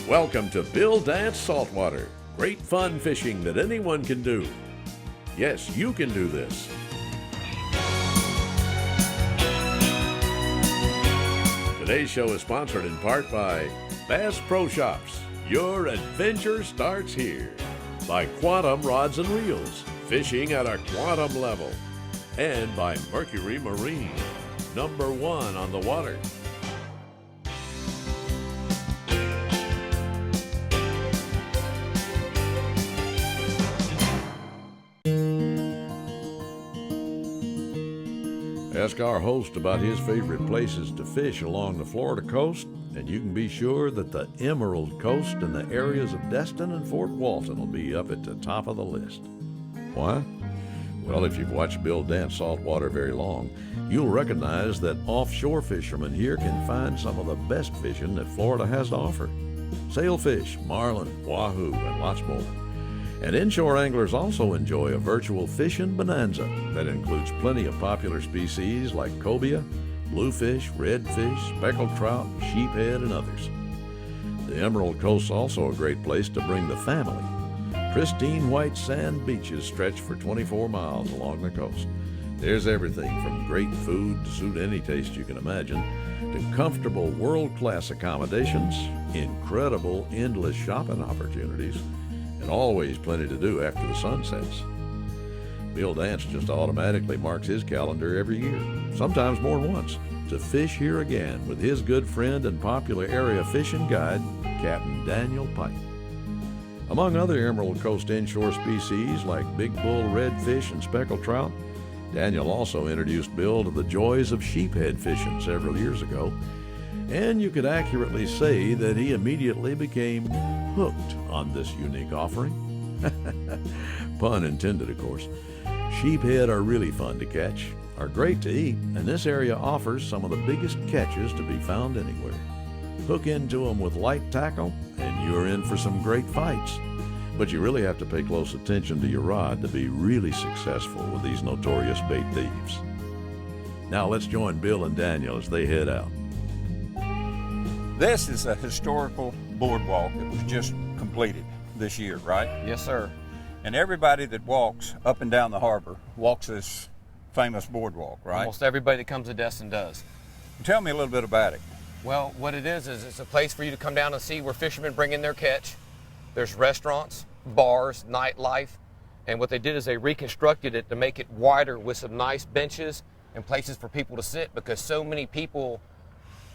Welcome to Bill Dance Saltwater. Great fun fishing that anyone can do. Yes, you can do this. Today's show is sponsored in part by Bass Pro Shops. Your adventure starts here. By Quantum Rods and Reels, fishing at a quantum level. And by Mercury Marine, #1 on the water. Ask our host about his favorite places to fish along the Florida coast, and you can be sure that the Emerald Coast and the areas of Destin and Fort Walton will be up at the top of the list. Why? Well, if you've watched Bill dance saltwater very long, you'll recognize that offshore fishermen here can find some of the best fishing that Florida has to offer. Sailfish, marlin, wahoo, and lots more. And inshore anglers also enjoy a virtual fishing bonanza that includes plenty of popular species like cobia, bluefish, redfish, speckled trout, sheephead, and others. The Emerald Coast's also a great place to bring the family. Pristine white sand beaches stretch for 24 miles along the coast. There's everything from great food to suit any taste you can imagine, to comfortable world-class accommodations, incredible endless shopping opportunities, and always plenty to do after the sun sets. Bill Dance just automatically marks his calendar every year, sometimes more than once, to fish here again with his good friend and popular area fishing guide, Captain Daniel Pike. Among other Emerald Coast inshore species like big bull redfish and speckled trout, Daniel also introduced Bill to the joys of sheephead fishing several years ago, and you could accurately say that he immediately became hooked on this unique offering. Pun intended, of course. Sheephead are really fun to catch, are great to eat, and this area offers some of the biggest catches to be found anywhere. Hook into them with light tackle, and you're in for some great fights. But you really have to pay close attention to your rod to be really successful with these notorious bait thieves. Now let's join Bill and Daniel as they head out. This is a historical boardwalk that was just completed this year, right? Yes, sir. And everybody that walks up and down the harbor walks this famous boardwalk, right? Almost everybody that comes to Destin does. Tell me a little bit about it. Well, what it is it's a place for you to come down and see where fishermen bring in their catch. There's restaurants, bars, nightlife, and what they did is they reconstructed it to make it wider with some nice benches and places for people to sit, because so many people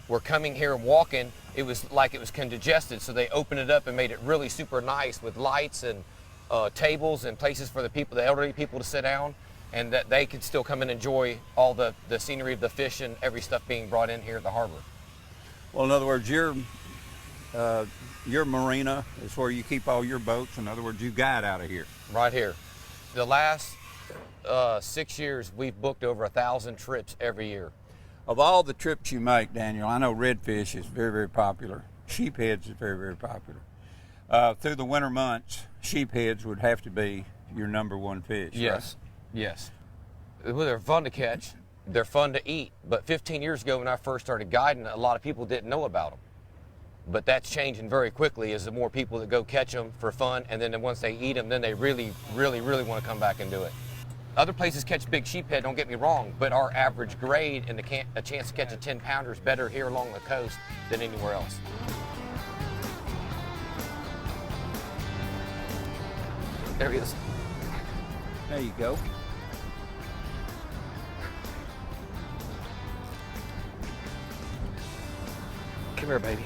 were coming here and walking, it was like it was congested, so they opened it up and made it really super nice with lights and tables and places for the elderly people to sit down, and that they could still come and enjoy all the scenery of the fish and every stuff being brought in here at the harbor. Well, in other words, your marina is where you keep all your boats. In other words, you guide out of here. Right here. The last 6 years, we've booked over 1,000 trips every year. Of all the trips you make, Daniel, I know redfish is very, very popular. Sheepheads is very, very popular. Through the winter months, sheepheads would have to be your #1 fish. Yes, right? yes. Well, they're fun to catch. They're fun to eat. But 15 years ago when I first started guiding, a lot of people didn't know about them. But that's changing very quickly as the more people that go catch them for fun, and then once they eat them, then they really, really, really want to come back and do it. Other places catch big sheephead, don't get me wrong, but our average grade and a chance to catch a 10-pounder is better here along the coast than anywhere else. There he is. There you go. Come here, baby.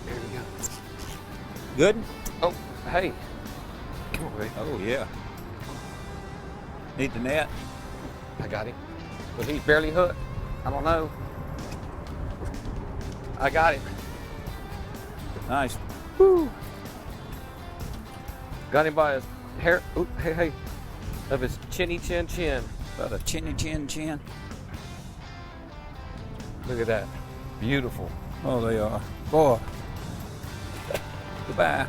There we go. Good? Oh, hey. Come on, baby. Oh, yeah. Need the net? I got him. Was he barely hooked? I don't know. I got him. Nice. Woo. Got him by his hair. Ooh, hey. Of his chinny chin. About a chinny chin. Look at that. Beautiful. Oh, they are. Boy. Goodbye.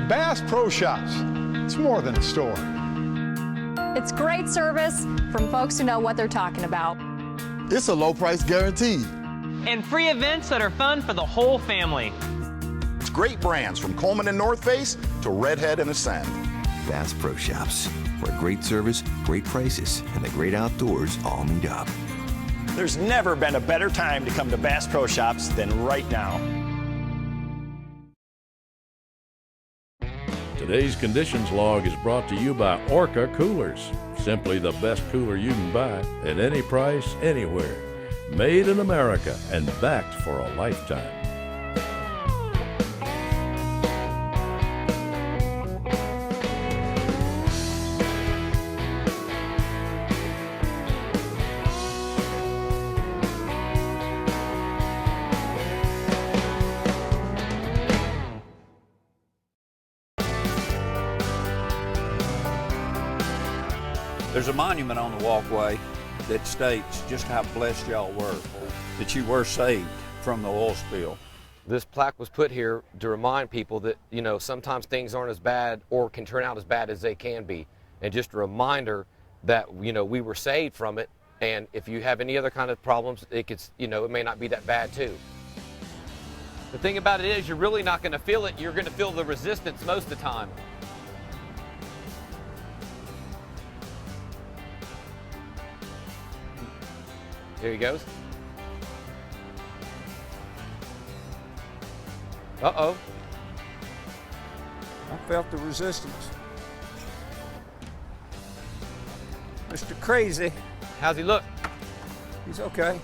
Bass Pro Shops. It's more than a store. It's great service from folks who know what they're talking about. It's a low price guaranteed. And free events that are fun for the whole family. It's great brands from Coleman and North Face to Redhead and Ascend. Bass Pro Shops, where great service, great prices, and the great outdoors all meet up. There's never been a better time to come to Bass Pro Shops than right now. Today's conditions log is brought to you by Orca Coolers. Simply the best cooler you can buy at any price, anywhere. Made in America and backed for a lifetime. There's a monument on the walkway that states just how blessed y'all were, that you were saved from the oil spill. This plaque was put here to remind people that, you know, sometimes things aren't as bad or can turn out as bad as they can be. And just a reminder that, you know, we were saved from it. And if you have any other kind of problems, it could, you know, it may not be that bad too. The thing about it is you're really not going to feel it. You're going to feel the resistance most of the time. Here he goes. Uh-oh. I felt the resistance. Mr. Crazy. How's he look? He's okay.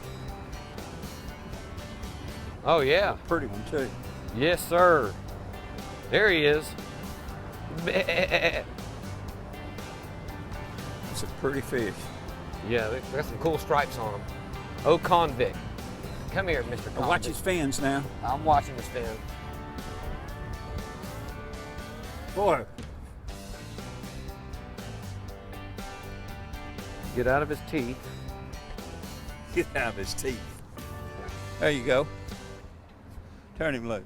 Oh, yeah. Pretty one, too. Yes, sir. There he is. It's a pretty fish. Yeah, they got some cool stripes on them. Oh, convict. Come here, Mr. Convict. Watch his fins now. I'm watching his fin. Boy. Get out of his teeth. Get out of his teeth. There you go. Turn him loose.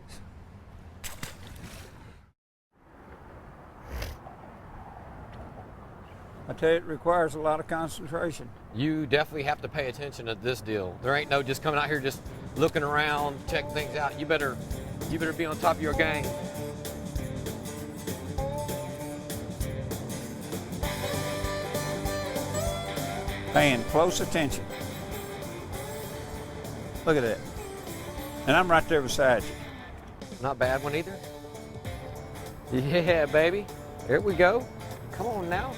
I tell you, it requires a lot of concentration. You definitely have to pay attention to this deal. There ain't no just coming out here just looking around, checking things out. You better be on top of your game. Paying close attention. Look at that. And I'm right there beside you. Not bad one either. Yeah, baby. There we go. Come on now.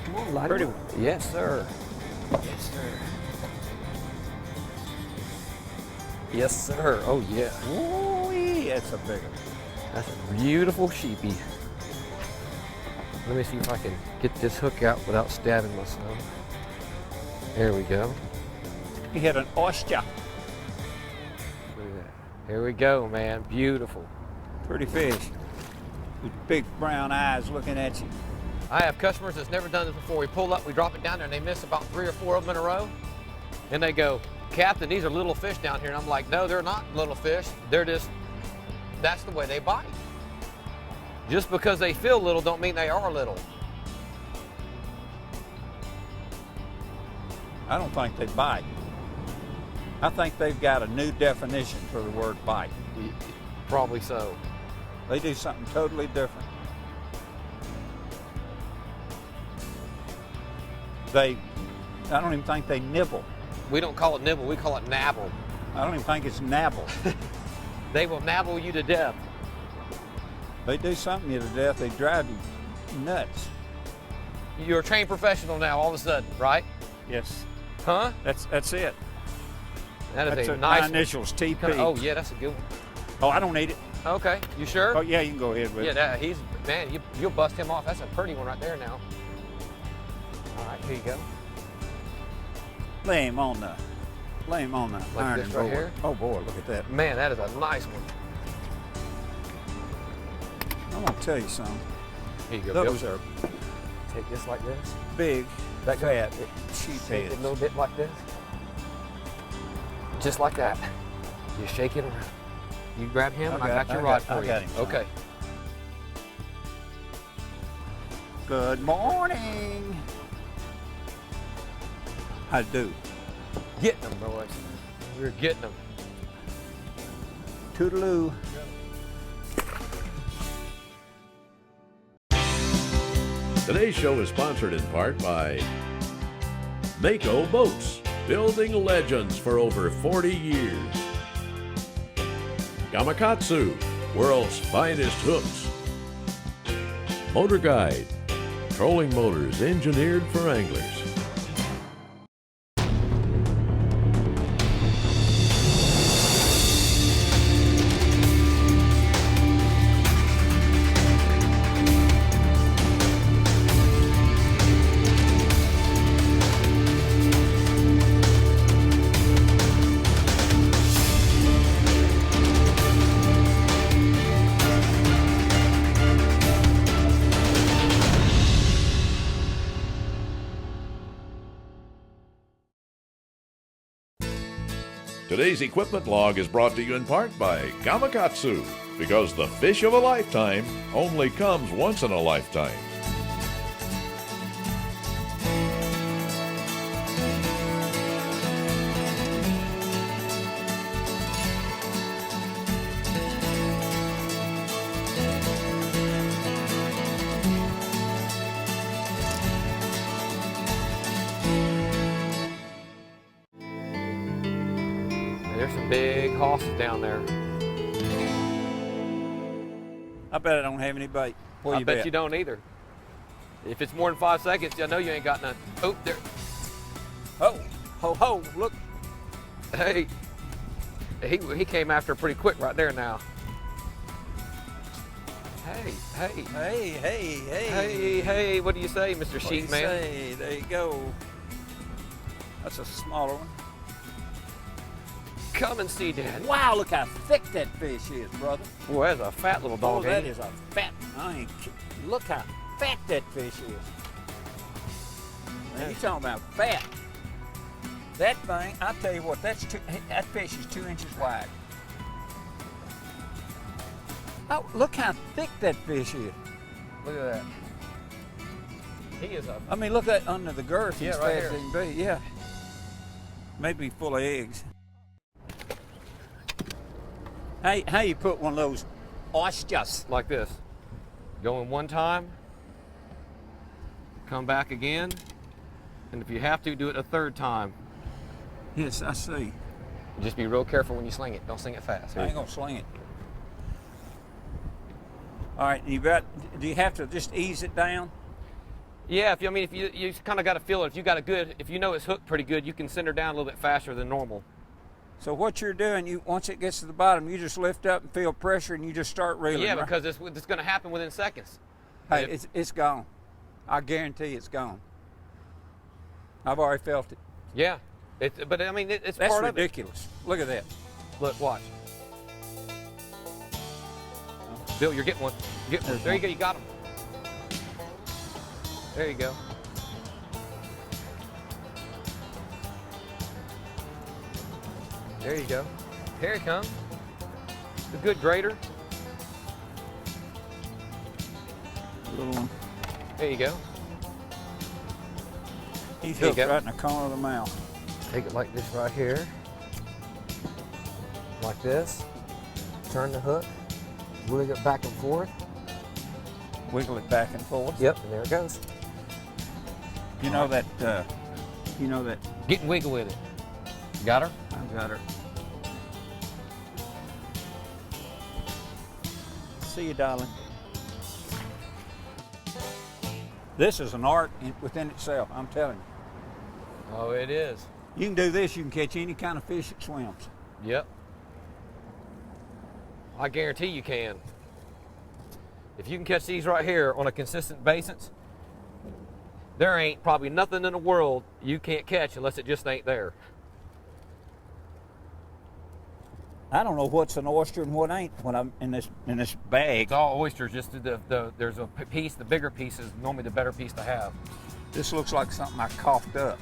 Come on, light Pretty him up. Yes, sir. Yes, sir. Yes, sir. Oh, yeah. Ooh, that's a big one. That's a beautiful sheepy. Let me see if I can get this hook out without stabbing myself. There we go. He had an oyster. Look at that. Here we go, man. Beautiful. Pretty fish. With big brown eyes looking at you. I have customers that's never done this before. We pull up, we drop it down there, and they miss about 3 or 4 of them in a row. And they go, Captain, these are little fish down here. And I'm like, no, they're not little fish. They're just, that's the way they bite. Just because they feel little don't mean they are little. I don't think they bite. I think they've got a new definition for the word bite. Probably so. They do something totally different. I don't even think they nibble. We don't call it nibble, we call it nabble. I don't even think it's nabble. They will nabble you to death. They do something you to death. They drive you nuts. You're a trained professional now all of a sudden, right? Yes. Huh? That's it. That is That's a my nice one. initials, TP. Oh, yeah, that's a good one. Oh, I don't need it. Okay, you sure? Oh, yeah, you can go ahead with Yeah, it. man, you'll bust him off. That's a pretty one right there now. All right, here you go. Lay him on the iron this right board. here? Oh boy, look at that. Man, that is a nice one. I'm gonna tell you something. Here you go, Those Bill. are Take this like this. big, That fat Shake it sheepheads. a little bit like this. Just like that. You shake it around. You grab him, and I got your rod for you. I got him, son. Okay. Good morning. How'd it do? Getting them, boys. We're getting them. Toodaloo. Today's show is sponsored in part by Mako Boats, building legends for over 40 years. Gamakatsu, world's finest hooks. Motor Guide, trolling motors engineered for anglers. Today's equipment log is brought to you in part by Gamakatsu, because the fish of a lifetime only comes once in a lifetime. There's some big hosses down there. I bet I don't have any bait. What I you bet you don't either. If it's more than 5 seconds, I know you ain't got none. Oh, there. Oh, ho, ho, look. Hey, he came after pretty quick right there now. Hey, hey. Hey, hey, hey. Hey, hey, what do you say, Mr. Sheep Man? Say? There you go. That's a smaller one. Come and see Dad. Wow, look how thick that fish is, brother. Boy, that's a fat little Oh, dog. that ain't it? is a fat, I ain't kidding. Look how fat that fish is. Now, you talking about fat. That thing, I tell you what, that fish is 2 inches wide. Oh, look how thick that fish is. Look at that. He is a. I mean, look at under the girth. Yeah, He's right fat here. as he can be. Yeah. Maybe full of eggs. How you put one of those oysters? Like this. Go in one time, come back again, and if you have to, do it a third time. Yes, I see. Just be real careful when you sling it. Don't sling it fast. I ain't gonna sling it. All right, do you have to just ease it down? Yeah, if you kind of got to feel it. If you know it's hooked pretty good, you can send her down a little bit faster than normal. So what you're doing, once it gets to the bottom, you just lift up and feel pressure, and you just start reeling. Yeah, right? because it's going to happen within seconds. Hey, it's gone. I guarantee it's gone. I've already felt it. Yeah, but I mean, it's That's part of it. ridiculous. Look at that. Look, watch. Bill, you're getting one. There you go. You got him. There you go. There you go. Here he comes. The good grader. Little one. There you go. He's There you hooked go. right in the corner of the mouth. Take it like this right here. Like this. Turn the hook. Wiggle it back and forth. Wiggle it back and forth. Yep, and there it goes. You know that. Get and wiggle with it. Got her? I got her. See you, darling. This is an art within itself, I'm telling you. Oh, it is. You can do this, you can catch any kind of fish that swims. Yep. I guarantee you can. If you can catch these right here on a consistent basis, there ain't probably nothing in the world you can't catch unless it just ain't there. I don't know what's an oyster and what ain't when I'm in this bag. It's all oysters, just there's a piece, the bigger piece is normally the better piece to have. This looks like something I coughed up.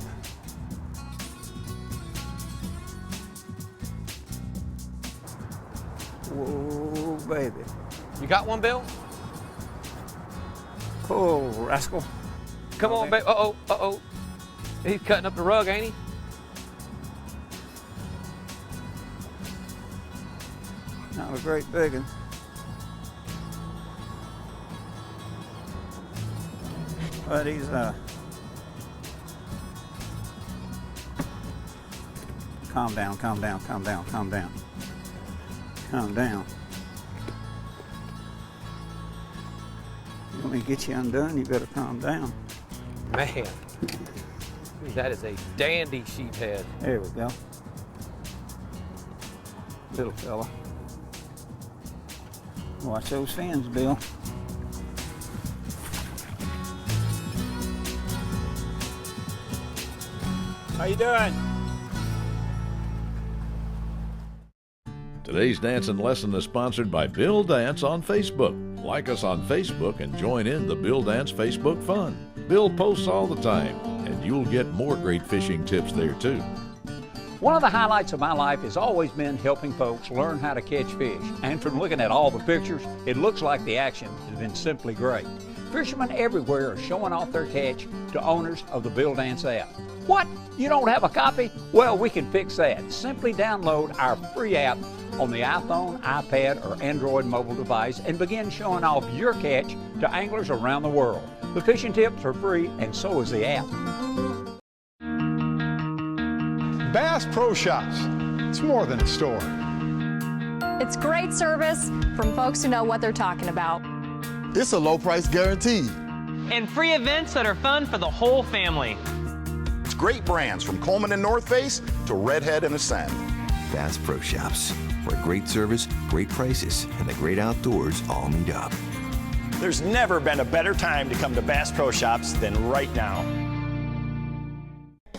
Whoa, baby. You got one, Bill? Pull, rascal. Come on, baby. Uh-oh, uh-oh. He's cutting up the rug, ain't he? Not a great big one. But he's calm down, calm down, calm down, calm down. Calm down. You want me to get you undone, you better calm down. Man, that is a dandy sheephead. There we go. Little fella. Watch those fins, Bill. How you doing? Today's dancing lesson is sponsored by Bill Dance on Facebook. Like us on Facebook and join in the Bill Dance Facebook fun. Bill posts all the time, and you'll get more great fishing tips there too. One of the highlights of my life has always been helping folks learn how to catch fish. And from looking at all the pictures, it looks like the action has been simply great. Fishermen everywhere are showing off their catch to owners of the Bill Dance app. What? You don't have a copy? Well, we can fix that. Simply download our free app on the iPhone, iPad, or Android mobile device and begin showing off your catch to anglers around the world. The fishing tips are free, and so is the app. Bass Pro Shops. It's more than a store. It's great service from folks who know what they're talking about. It's a low price guaranteed. And free events that are fun for the whole family. It's great brands from Coleman and North Face to Redhead and Ascend. Bass Pro Shops, where great service, great prices, and the great outdoors all meet up. There's never been a better time to come to Bass Pro Shops than right now.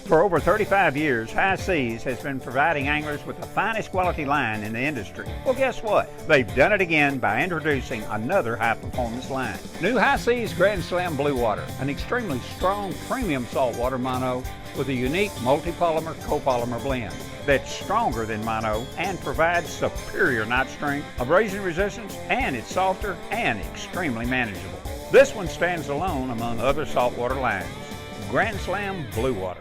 For over 35 years, High Seas has been providing anglers with the finest quality line in the industry. Well, guess what? They've done it again by introducing another high-performance line. New High Seas Grand Slam Blue Water, an extremely strong premium saltwater mono with a unique multi-polymer copolymer blend that's stronger than mono and provides superior knot strength, abrasion resistance, and it's softer and extremely manageable. This one stands alone among other saltwater lines. Grand Slam Blue Water.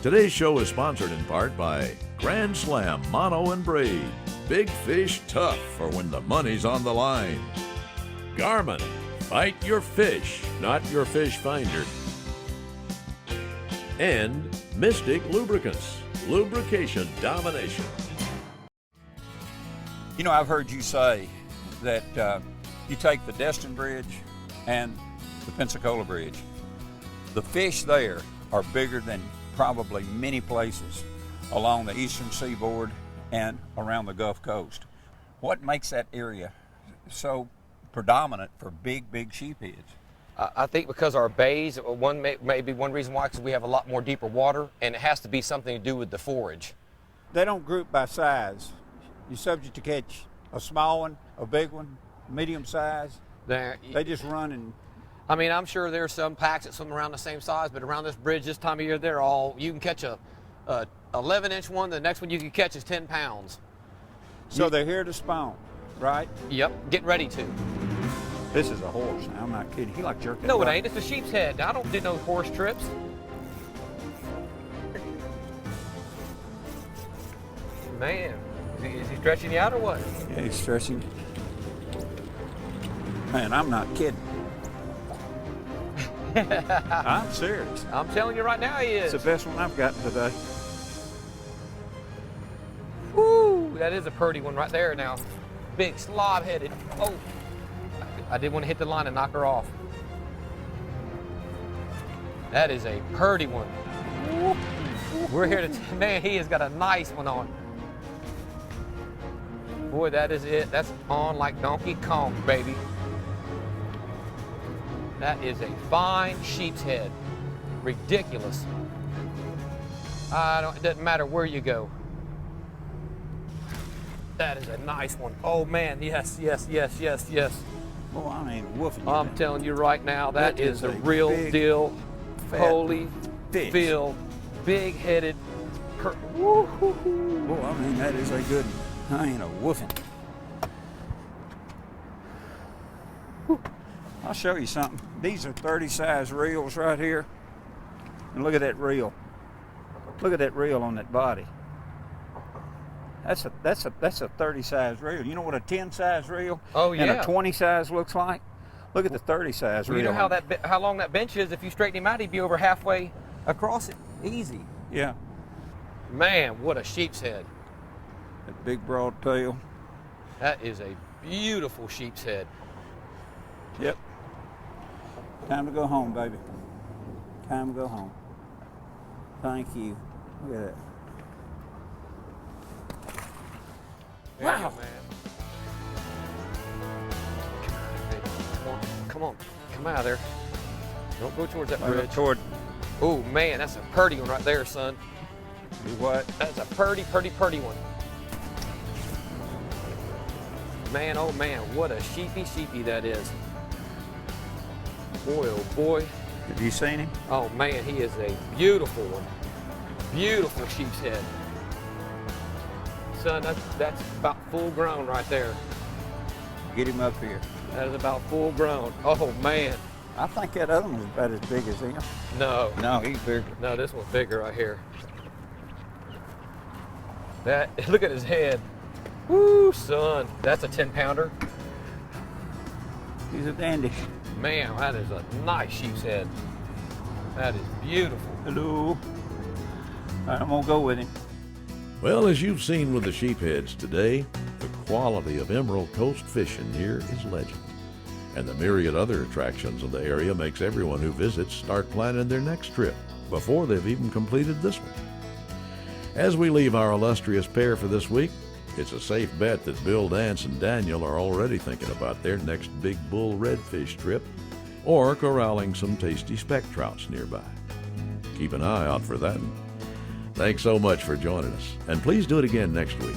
Today's show is sponsored in part by Grand Slam Mono and Braid. Big fish tough for when the money's on the line. Garmin, fight your fish, not your fish finder. And Mystic Lubricants, lubrication domination. You know, I've heard you say that you take the Destin Bridge and the Pensacola Bridge. The fish there are bigger than probably many places along the eastern seaboard and around the Gulf Coast. What makes that area so predominant for big sheepheads? I think because our bays, maybe one reason why, because we have a lot more deeper water, and it has to be something to do with the forage. They don't group by size. You're subject to catch a small one, a big one, medium size. They just run and... I mean, I'm sure there's some packs that swim around the same size, but around this bridge this time of year, they're all, you can catch a 11-inch one, the next one you can catch is 10 pounds. So they're here to spawn, right? Yep, get ready to. This is a horse. Now, I'm not kidding. He like jerking. No, it ain't. It's a sheep's head. I don't do no horse trips. Man, is he stretching you out or what? Yeah, he's stretching. Man, I'm not kidding. I'm serious. I'm telling you right now, he is. It's the best one I've gotten today. Woo, that is a purty one right there now. Big slob-headed. Oh, I did want to hit the line and knock her off. That is a purty one. We're here to, man, he has got a nice one on. Boy, that is it. That's on like Donkey Kong, baby. That is a fine sheep's head. Ridiculous. It doesn't matter where you go. That is a nice one. Oh man, yes. Well, I ain't woofing. I'm telling you right now, that is a real deal. Holy field, big-headed. Well, I mean, that is a good one. I ain't a woofing. I'll show you something. These are 30 size reels right here. And look at that reel. Look at that reel on that body. That's a 30 size reel. You know what a 10 size reel and a 20 size looks like? Look at the 30 size reel. You know how long that bench is? If you straighten him out, he'd be over halfway across it. Easy. Yeah. Man, what a sheep's head. That big broad tail. That is a beautiful sheep's head. Yep. Time to go home, baby. Time to go home. Thank you. Look at that. Wow. Man. Come on. Come out of there. Don't go towards that bridge. Oh, man, that's a purty one right there, son. Do what? That's a purty one. Man, oh man, what a sheepy that is. Boy, oh boy. Have you seen him? Oh man, he is a beautiful one. Beautiful sheep's head. Son, that's about full grown right there. Get him up here. That is about full grown. Oh man. I think that other one's about as big as him. No. No, he's bigger. No, this one's bigger right here. Look at his head. Woo, son. That's a 10-pounder. He's a dandy. Man, that is a nice sheep's head. That is beautiful. Hello. All right, I'm gonna go with him. Well, as you've seen with the sheepheads today, the quality of Emerald Coast fishing here is legend. And the myriad other attractions of the area makes everyone who visits start planning their next trip before they've even completed this one. As we leave our illustrious pair for this week, it's a safe bet that Bill Dance and Daniel are already thinking about their next big bull redfish trip or corralling some tasty speck trouts nearby. Keep an eye out for that. Thanks so much for joining us, and please do it again next week.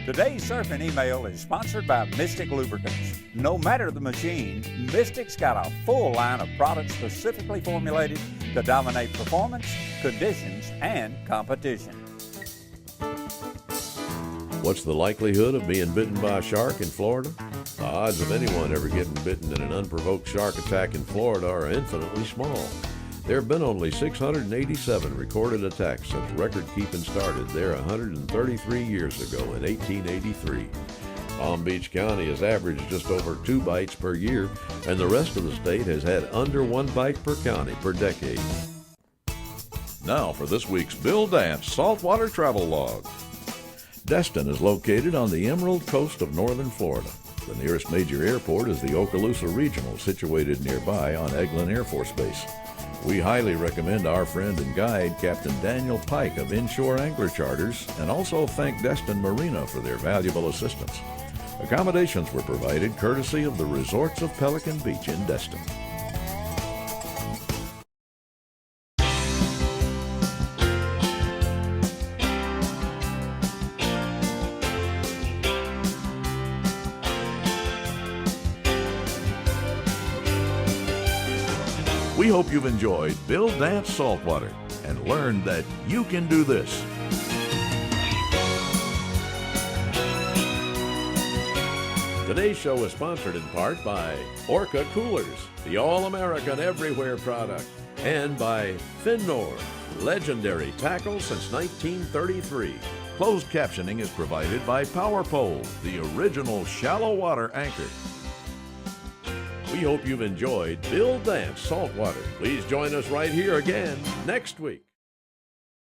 Today's Surfing Email is sponsored by Mystic Lubricants. No matter the machine, Mystic's got a full line of products specifically formulated to dominate performance, conditions, and competition. What's the likelihood of being bitten by a shark in Florida? The odds of anyone ever getting bitten in an unprovoked shark attack in Florida are infinitely small. There have been only 687 recorded attacks since record-keeping started there 133 years ago in 1883. Palm Beach County has averaged just over 2 bites per year, and the rest of the state has had under 1 bite per county per decade. Now for this week's Bill Dance Saltwater Travel Log. Destin is located on the Emerald Coast of northern Florida. The nearest major airport is the Okaloosa Regional, situated nearby on Eglin Air Force Base. We highly recommend our friend and guide, Captain Daniel Pike of Inshore Angler Charters, and also thank Destin Marina for their valuable assistance. Accommodations were provided courtesy of the Resorts of Pelican Beach in Destin. We hope you've enjoyed Bill Dance Saltwater and learned that you can do this. Today's show is sponsored in part by Orca Coolers, the all-American everywhere product, and by Finnor, legendary tackle since 1933. Closed captioning is provided by Power Pole, the original shallow water anchor. We hope you've enjoyed Bill Dance Saltwater. Please join us right here again next week.